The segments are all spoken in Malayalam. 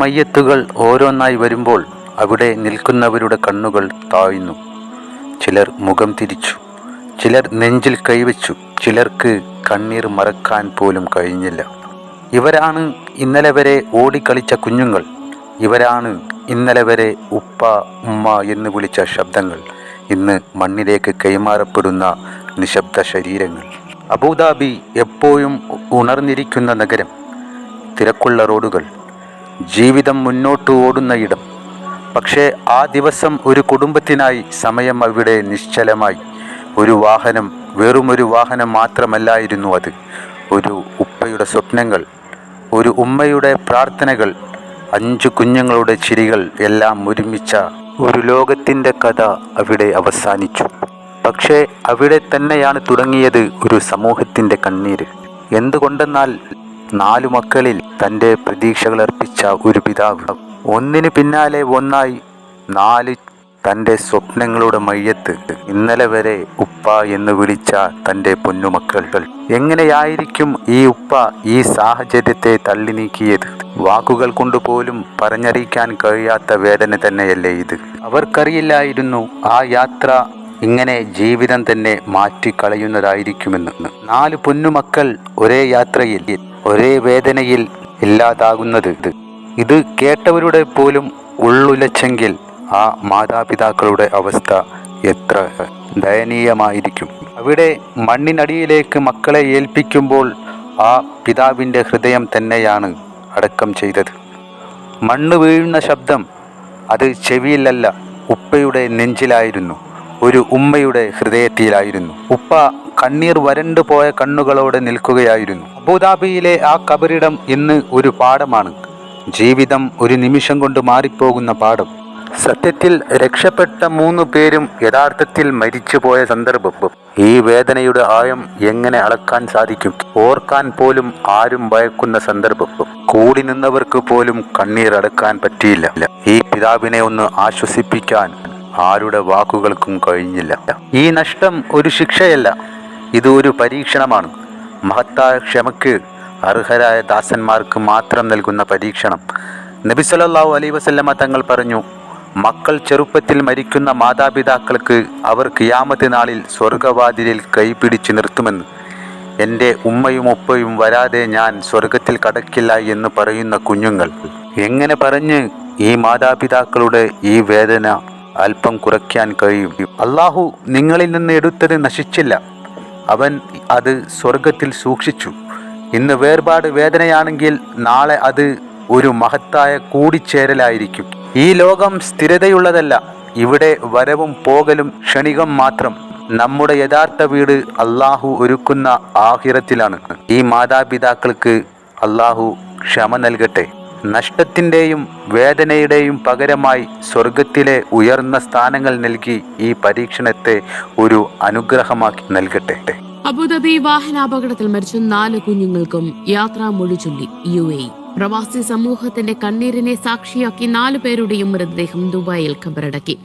മയ്യത്തുകൾ ഓരോന്നായി വരുമ്പോൾ അവിടെ നിൽക്കുന്നവരുടെ കണ്ണുകൾ താഴ്ന്നു. ചിലർ മുഖം തിരിച്ചു, ചിലർ നെഞ്ചിൽ കൈവച്ചു, ചിലർക്ക് കണ്ണീർ മറക്കാൻ പോലും കഴിഞ്ഞില്ല. ഇവരാണ് ഇന്നലെ വരെ ഓടിക്കളിച്ച കുഞ്ഞുങ്ങൾ. ഇവരാണ് ഇന്നലെ വരെ ഉപ്പ ഉമ്മ എന്ന് വിളിച്ച ശബ്ദങ്ങൾ. ഇന്ന് മണ്ണിലേക്ക് കൈമാറപ്പെടുന്ന നിശബ്ദ ശരീരങ്ങൾ. അബുദാബി എപ്പോഴും ഉണർന്നിരിക്കുന്ന നഗരം, തിരക്കുള്ള റോഡുകൾ, ജീവിതം മുന്നോട്ട് ഓടുന്ന ഇടം. പക്ഷേ ആ ദിവസം ഒരു കുടുംബത്തിനായി സമയം അവിടെ നിശ്ചലമായി. ഒരു വാഹനം വെറുമൊരു വാഹനം മാത്രമല്ലായിരുന്നു അത്. ഒരു ഉപ്പയുടെ സ്വപ്നങ്ങൾ, ഒരു ഉമ്മയുടെ പ്രാർത്ഥനകൾ, 5 കുഞ്ഞുങ്ങളുടെ ചിരികൾ എല്ലാം ഒരുമിച്ച ഒരു ലോകത്തിൻ്റെ കഥ അവിടെ അവസാനിച്ചു. പക്ഷേ അവിടെ തന്നെയാണ് തുടങ്ങിയത് ഒരു സമൂഹത്തിൻ്റെ കണ്ണീര്. എന്തുകൊണ്ടെന്നാൽ 4 മക്കളിൽ തൻ്റെ പ്രതീക്ഷകൾ അർപ്പിച്ച ഒരു പിതാവ്, ഒന്നിനു പിന്നാലെ ഒന്നായി 4 തൻ്റെ സ്വപ്നങ്ങളുടെ മയ്യത്ത്. ഇന്നലെ വരെ ഉപ്പ എന്ന് വിളിച്ച തൻ്റെ പൊന്നുമക്കൾ. എങ്ങനെയായിരിക്കും ഈ ഉപ്പ ഈ സാഹചര്യത്തെ തള്ളി നീക്കിയത്? വാക്കുകൾ കൊണ്ടുപോലും പറഞ്ഞറിയിക്കാൻ കഴിയാത്ത വേദന തന്നെയല്ലേ ഇത്? അവർക്കറിയില്ലായിരുന്നു ആ യാത്ര ഇങ്ങനെ ജീവിതം തന്നെ മാറ്റിക്കളയുന്നതായിരിക്കുമെന്ന്. 4 പൊന്നുമക്കൾ ഒരേ യാത്രയിൽ, ഒരേ വേദനയിൽ ഇല്ലാതാകുന്നത്. ഇത് കേട്ടവരുടെ പോലും ഉള്ളുലച്ചെങ്കിൽ ആ മാതാപിതാക്കളുടെ അവസ്ഥ എത്ര ദയനീയമായിരിക്കും. അവിടെ മണ്ണിനടിയിലേക്ക് മക്കളെ ഏൽപ്പിക്കുമ്പോൾ ആ പിതാവിൻ്റെ ഹൃദയം തന്നെയാണ് അടക്കം ചെയ്തത്. മണ്ണ് വീഴുന്ന ശബ്ദം അത് ചെവിയിലല്ല, ഉപ്പയുടെ നെഞ്ചിലായിരുന്നു, ഒരു ഉമ്മയുടെ ഹൃദയത്തിലായിരുന്നു. ഉപ്പ കണ്ണീർ വരണ്ടു പോയ കണ്ണുകളോടെ നിൽക്കുകയായിരുന്നു. അബുദാബിയിലെ ആ കബറിടം ഇന്ന് ഒരു പാഠമാണ്. ജീവിതം ഒരു നിമിഷം കൊണ്ട് മാറിപ്പോകുന്ന പാഠം. സത്യത്തിൽ രക്ഷപ്പെട്ട 3 പേരും യഥാർത്ഥത്തിൽ മരിച്ചുപോയ സന്ദർഭം. ഈ വേദനയുടെ ആഴം എങ്ങനെ അളക്കാൻ സാധിക്കും? ഓർക്കാൻ പോലും ആരും ഭയക്കുന്ന സന്ദർഭം. കൂടി നിന്നവർക്ക് പോലും കണ്ണീരടക്കാൻ പറ്റിയില്ല. ഈ പിതാവിനെ ഒന്ന് ആശ്വസിപ്പിക്കാൻ ആരുടെ വാക്കുകൾക്കും കഴിഞ്ഞില്ല. ഈ നഷ്ടം ഒരു ശിക്ഷയല്ല, ഇത് ഒരു പരീക്ഷണമാണ്. മഹത്തായ ക്ഷമയ്ക്ക് അർഹരായ ദാസന്മാർക്ക് മാത്രം നൽകുന്ന പരീക്ഷണം. നബി സല്ലല്ലാഹു അലൈഹി വസല്ലമ തങ്ങൾ പറഞ്ഞു, മക്കൾ ചെറുപ്പത്തിൽ മരിക്കുന്ന മാതാപിതാക്കൾക്ക് അവർ ഖിയാമത്ത് നാളിൽ സ്വർഗവാതിലിൽ കൈപിടിച്ച് നിർത്തുമെന്ന്. എൻ്റെ ഉമ്മയും ഉപ്പയും വരാതെ ഞാൻ സ്വർഗത്തിൽ കടക്കില്ല എന്ന് പറയുന്ന കുഞ്ഞുങ്ങൾ. എങ്ങനെ പറഞ്ഞ് ഈ മാതാപിതാക്കളുടെ ഈ വേദന അല്പം കുറയ്ക്കാൻ കഴിയും? അള്ളാഹു നിങ്ങളിൽ നിന്ന് എടുത്തത് നശിച്ചില്ല, അവൻ അത് സ്വർഗത്തിൽ സൂക്ഷിച്ചു. ഇന്ന് വേർപാട് വേദനയാണെങ്കിൽ നാളെ അത് ഒരു മഹത്തായ കൂടിച്ചേരലായിരിക്കും. ഈ ലോകം സ്ഥിരതയുള്ളതല്ല, ഇവിടെ വരവും പോകലും ക്ഷണികം മാത്രം. നമ്മുടെ യഥാർത്ഥ വീട് അള്ളാഹു ഒരുക്കുന്ന ആഖിറത്തിലാണ്. ഈ മാതാപിതാക്കൾക്ക് അള്ളാഹു ക്ഷമ നൽകട്ടെ. നഷ്ടത്തിൻ്റെയും വേദനയുടെയും പകരമായി സ്വർഗത്തിലെ ഉയർന്ന സ്ഥാനങ്ങൾ നൽകി ഈ പരീക്ഷണത്തെ ഒരു അനുഗ്രഹമാക്കി നൽകട്ടെ. അബുദാബി വാഹനാപകടത്തിൽ മരിച്ച 4 കുഞ്ഞുങ്ങൾക്കും യാത്രാമൊഴി ചൊല്ലി UAE. പ്രവാസി സമൂഹത്തിന്റെ കണ്ണീരിനെ സാക്ഷിയാക്കി 4 പേരുടെയും മൃതദേഹം ദുബായിൽ ഖബറടക്കി.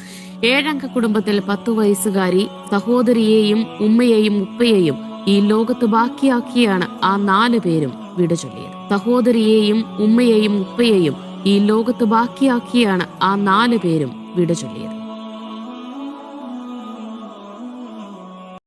7-അംഗ കുടുംബത്തിൽ 10 വയസ്സുകാരി സഹോദരിയെയും ഉമ്മയെയും ഉപ്പയെയും ഈ ലോകത്ത് ബാക്കിയാക്കിയാണ് ആ 4 പേരും വിട ചൊല്ലിയത്. സഹോദരിയെയും ഉമ്മയെയും ഉപ്പയെയും ഈ ലോകത്ത് ബാക്കിയാക്കിയാണ് ആ 4 പേരും വിട ചൊല്ലിയത്.